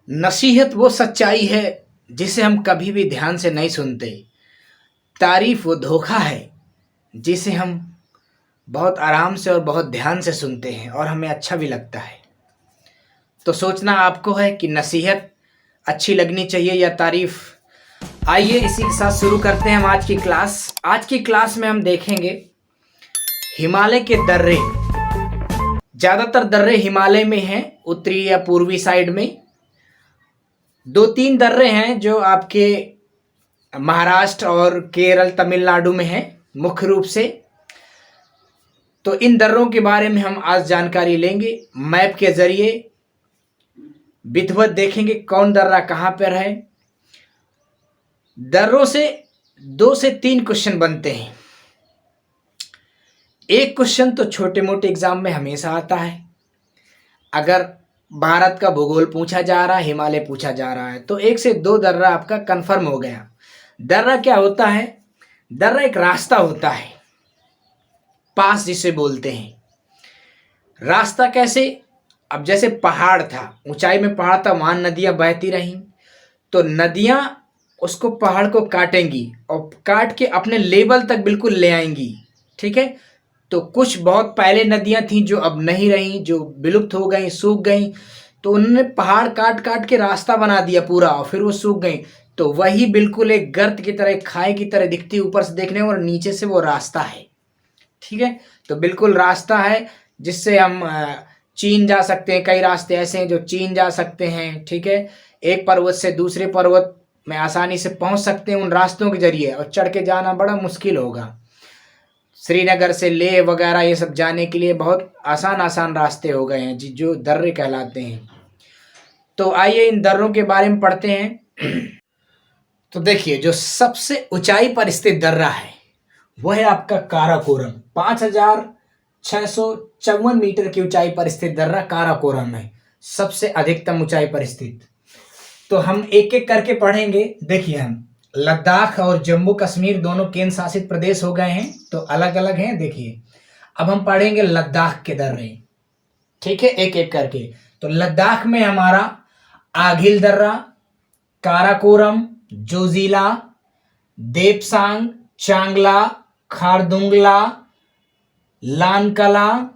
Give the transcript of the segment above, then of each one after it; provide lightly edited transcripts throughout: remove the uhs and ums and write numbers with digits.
नसीहत वो सच्चाई है जिसे हम कभी भी ध्यान से नहीं सुनते। तारीफ वो धोखा है जिसे हम बहुत आराम से और बहुत ध्यान से सुनते हैं और हमें अच्छा भी लगता है। तो सोचना आपको है कि नसीहत अच्छी लगनी चाहिए या तारीफ। आइए इसी के साथ शुरू करते हैं हम आज की क्लास। आज की क्लास में हम देखेंगे हिमालय के दर्रे। ज़्यादातर दर्रे हिमालय में हैं, उत्तरी या पूर्वी साइड में। दो तीन दर्रे हैं जो आपके महाराष्ट्र और केरल तमिलनाडु में हैं मुख्य रूप से। तो इन दर्रों के बारे में हम आज जानकारी लेंगे। मैप के जरिए विधिवत देखेंगे कौन दर्रा कहाँ पर है। दर्रों से 2 से 3 क्वेश्चन बनते हैं। एक क्वेश्चन तो छोटे मोटे एग्जाम में हमेशा आता है। अगर भारत का भूगोल पूछा जा रहा है, हिमालय पूछा जा रहा है, तो 1 से 2 दर्रा आपका कंफर्म हो गया। दर्रा क्या होता है? दर्रा एक रास्ता होता है, पास जिसे बोलते हैं। रास्ता कैसे? अब जैसे पहाड़ था, ऊंचाई में पहाड़ था, वहां नदियां बहती रहीं, तो नदियां उसको पहाड़ को काटेंगी और काट के अपने लेवल तक बिल्कुल ले आएंगी। ठीक है। तो कुछ बहुत पहले नदियां थीं जो अब नहीं रहीं, जो विलुप्त हो गई, सूख गई, तो उन्होंने पहाड़ काट काट के रास्ता बना दिया पूरा और फिर वो सूख गई। तो वही बिल्कुल एक गर्त की तरह, एक खाई की तरह दिखती ऊपर से देखने में, और नीचे से वो रास्ता है। ठीक है। तो बिल्कुल रास्ता है जिससे हम चीन जा सकते हैं। कई रास्ते ऐसे हैं जो चीन जा सकते हैं। ठीक है। एक पर्वत से दूसरे पर्वत में आसानी से पहुंच सकते हैं उन रास्तों के जरिए, और चढ़ के जाना बड़ा मुश्किल होगा। श्रीनगर से लेह वगैरह ये सब जाने के लिए बहुत आसान रास्ते हो गए हैं जो दर्रे कहलाते हैं। तो आइए इन दर्रों के बारे में पढ़ते हैं। तो देखिए, जो सबसे ऊंचाई पर स्थित दर्रा है वह है आपका काराकोरम। 5654 मीटर की ऊंचाई पर स्थित दर्रा काराकोरम है, सबसे अधिकतम ऊंचाई पर स्थित। तो हम एक एक करके पढ़ेंगे। देखिए, हम लद्दाख और जम्मू कश्मीर दोनों केंद्र शासित प्रदेश हो गए हैं, तो अलग अलग हैं। देखिए, अब हम पढ़ेंगे लद्दाख के दर्रे। ठीक है, एक एक करके। तो लद्दाख में हमारा आघिल दर्रा, काराकोरम, जोजिला, देपसांग, चांगला, खारदुंगला, लानकला,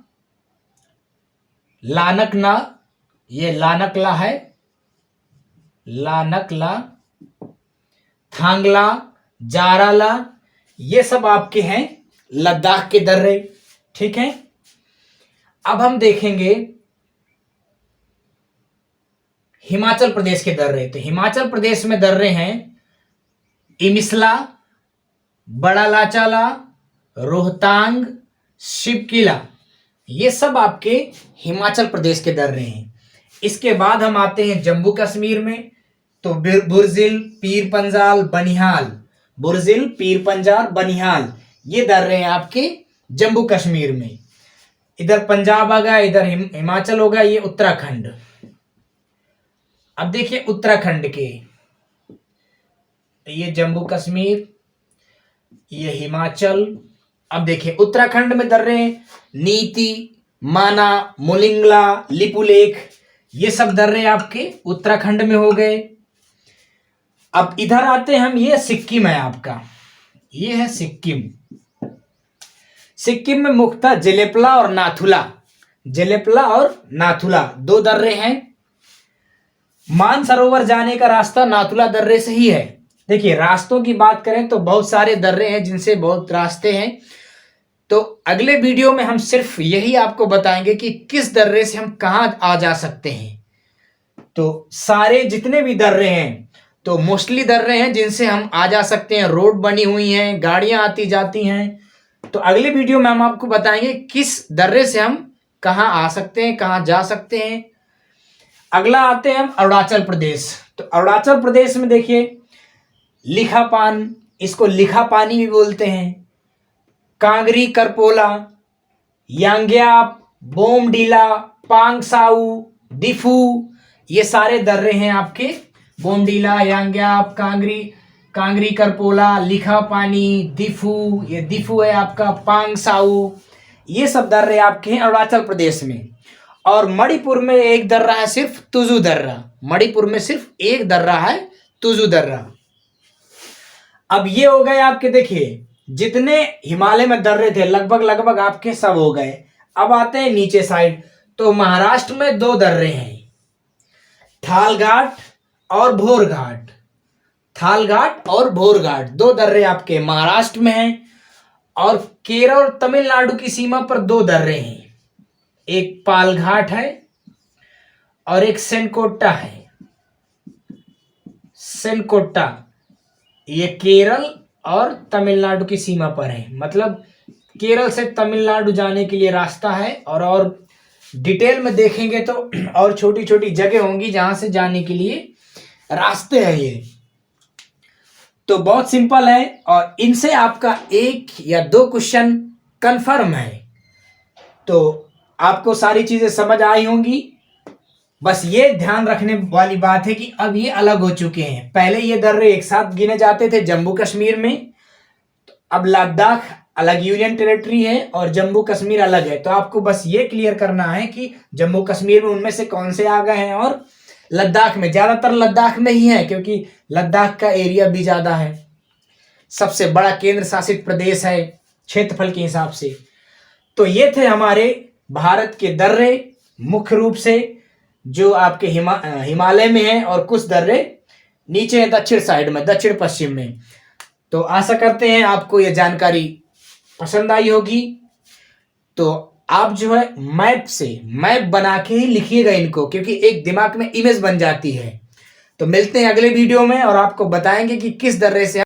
लानकना, ये लानकला है, लानकला, थांगला, जाराला, ये सब आपके हैं लद्दाख के दर्रे। ठीक है। अब हम देखेंगे हिमाचल प्रदेश के दर्रे। तो हिमाचल प्रदेश में दर्रे हैं इमिसला, बड़ा लाचाला, रोहतांग, शिवकिला, ये सब आपके हिमाचल प्रदेश के दर्रे हैं। इसके बाद हम आते हैं जम्मू कश्मीर में। तो बुर्जिल, पीर पंजाल, बनिहाल, बुर्जिल, पीर पंजाल, बनिहाल, ये दर्रे हैं आपके जम्मू कश्मीर में। इधर पंजाब आ गया, इधर हिमाचल हो गया, ये उत्तराखंड। अब देखिए उत्तराखंड के, ये जम्मू कश्मीर, ये हिमाचल। अब देखिए उत्तराखंड में दर्रे हैं नीति, माना, मोलिंगला, लिपुलेख, ये सब दर्रे आपके उत्तराखंड में हो गए। अब इधर आते हैं हम, ये सिक्किम है आपका, ये है सिक्किम। सिक्किम में मुख्यतः जेलेपला और नाथुला, जेलेपला और नाथुला 2 दर्रे हैं। मानसरोवर जाने का रास्ता नाथुला दर्रे से ही है। देखिए, रास्तों की बात करें तो बहुत सारे दर्रे हैं जिनसे बहुत रास्ते हैं। तो अगले वीडियो में हम सिर्फ यही आपको बताएंगे कि किस दर्रे से हम कहां आ जा सकते हैं। तो सारे जितने भी दर्रे हैं तो मोस्टली दर्रे हैं जिनसे हम आ जा सकते हैं, रोड बनी हुई हैं, गाड़ियां आती जाती हैं। तो अगले वीडियो में हम आपको बताएंगे किस दर्रे से हम कहां आ सकते हैं, कहां जा सकते हैं। अगला आते हैं हम अरुणाचल प्रदेश। तो अरुणाचल प्रदेश में देखिए लिखापान, इसको लिखापानी भी बोलते हैं, कांगरी करपोला, यांग्याप, बोमडीला, पांगसाऊ, दिफू, ये सारे दर्रे हैं आपके। बोमडीला, यांग्याप, कांगरी करपोला, लिखापानी, दिफू, ये दिफू है आपका, पांगसाऊ, ये सब दर्रे आपके हैं अरुणाचल प्रदेश में। और मणिपुर में एक दर्रा है सिर्फ तुजु दर्रा। मणिपुर में सिर्फ एक दर्रा है, तुजु दर्रा। अब ये हो गए आपके, देखिए जितने हिमालय में दर्रे थे लगभग आपके सब हो गए। अब आते हैं नीचे साइड, तो महाराष्ट्र में 2 दर्रे हैं, थाल घाट और भोर घाट। थाल घाट और भोर घाट 2 दर्रे आपके महाराष्ट्र में हैं। और केरल और तमिलनाडु की सीमा पर 2 दर्रे हैं, एक पाल घाट है और एक सेनकोट्टा है। सेनकोट्टा ये केरल और तमिलनाडु की सीमा पर है, मतलब केरल से तमिलनाडु जाने के लिए रास्ता है। और डिटेल में देखेंगे तो और छोटी छोटी जगह होंगी जहां से जाने के लिए रास्ते हैं ये। तो बहुत सिंपल है और इनसे आपका 1 या 2 क्वेश्चन कंफर्म है। तो आपको सारी चीजें समझ आई होंगी। बस ये ध्यान रखने वाली बात है कि अब ये अलग हो चुके हैं। पहले ये दर्रे एक साथ गिने जाते थे जम्मू कश्मीर में, अब लद्दाख अलग यूनियन टेरिटरी है और जम्मू कश्मीर अलग है। तो आपको बस ये क्लियर करना है कि जम्मू कश्मीर में उनमें से कौन से आ गए हैं, और लद्दाख में ज़्यादातर लद्दाख में ही है क्योंकि लद्दाख का एरिया भी ज़्यादा है, सबसे बड़ा केंद्र शासित प्रदेश है क्षेत्रफल के हिसाब से। तो ये थे हमारे भारत के दर्रे, मुख्य रूप से जो आपके हिमालय में हैं और कुछ दर्रे नीचे हैं दक्षिण साइड में, दक्षिण पश्चिम में। तो आशा करते हैं आपको ये जानकारी पसंद आई होगी। तो आप जो है मैप बना के ही लिखिएगा इनको, क्योंकि एक दिमाग में इमेज बन जाती है। तो मिलते हैं अगले वीडियो में और आपको बताएंगे कि किस दर्रे से